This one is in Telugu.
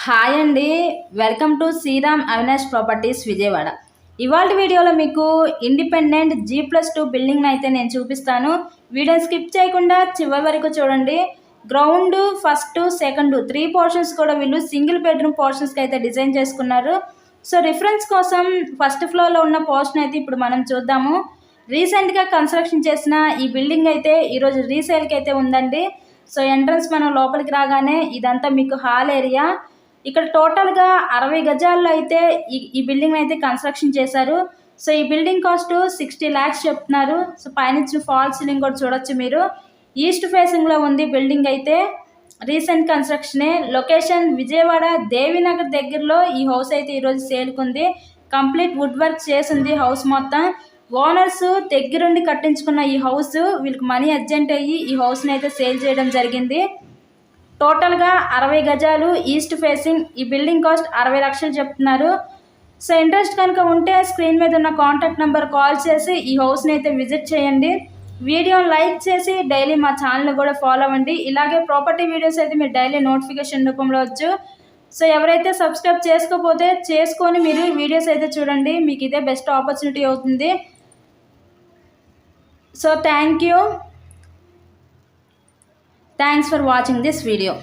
హాయ్ అండి, welcome to Sriram Avinash properties Vijayawada. ఇవాళ వీడియోలో మీకు ఇండిపెండెంట్ G+2 బిల్డింగ్ అయితే నేను చూపిస్తాను. వీడియో స్కిప్ చేయకుండా చివరి వరకు చూడండి. గ్రౌండ్, ఫస్ట్, సెకండ్ 3 పోర్షన్స్ కూడా వీళ్ళు సింగిల్ బెడ్రూమ్ పోర్షన్స్కి అయితే డిజైన్ చేసుకున్నారు. సో రిఫరెన్స్ కోసం ఫస్ట్ ఫ్లోర్లో ఉన్న పోర్షన్ అయితే ఇప్పుడు మనం చూద్దాము. రీసెంట్గా కన్స్ట్రక్షన్ చేసిన ఈ బిల్డింగ్ అయితే ఈరోజు రీసేల్కి అయితే ఉందండి. సో ఎంట్రన్స్ మనం లోపలికి రాగానే ఇదంతా మీకు హాల్ ఏరియా. ఇక్కడ టోటల్గా 60 గజాల్లో అయితే ఈ బిల్డింగ్ అయితే కన్స్ట్రక్షన్ చేశారు. సో ఈ బిల్డింగ్ కాస్ట్ 60 lakhs చెప్తున్నారు. సో పైనుంచి ఫాల్ సీలింగ్ కూడా చూడొచ్చు మీరు. ఈస్ట్ ఫేసింగ్లో ఉంది బిల్డింగ్ అయితే. రీసెంట్ కన్స్ట్రక్షనే. లొకేషన్ విజయవాడ దేవినగర్ దగ్గరలో ఈ హౌస్ అయితే ఈరోజు సేల్కుంది. కంప్లీట్ వుడ్ వర్క్ చేసింది హౌస్ మొత్తం. ఓనర్స్ దగ్గరుండి కట్టించుకున్న ఈ హౌస్ వీళ్ళకి మనీ అర్జెంట్ అయ్యి ఈ హౌస్ని అయితే సేల్ చేయడం జరిగింది. టోటల్గా 60 గజాలు ఈస్ట్ ఫేసింగ్. ఈ బిల్డింగ్ కాస్ట్ 60 లక్షలు చెప్తున్నారు. సో ఇంట్రెస్ట్ కనుక ఉంటే స్క్రీన్ మీద ఉన్న కాంటాక్ట్ నెంబర్ కాల్ చేసి ఈ హౌస్ని అయితే విజిట్ చేయండి. వీడియోని లైక్ చేసి డైలీ మా ఛానల్ని కూడా ఫాలో అవ్వండి. ఇలాగే ప్రాపర్టీ వీడియోస్ అయితే మీరు డైలీ నోటిఫికేషన్ రూపంలో వచ్చు. సో ఎవరైతే సబ్స్క్రైబ్ చేసుకోకపోతే చేసుకొని మీరు వీడియోస్ అయితే చూడండి. మీకు ఇదే బెస్ట్ ఆపర్చునిటీ అవుతుంది. So thanks for watching this video.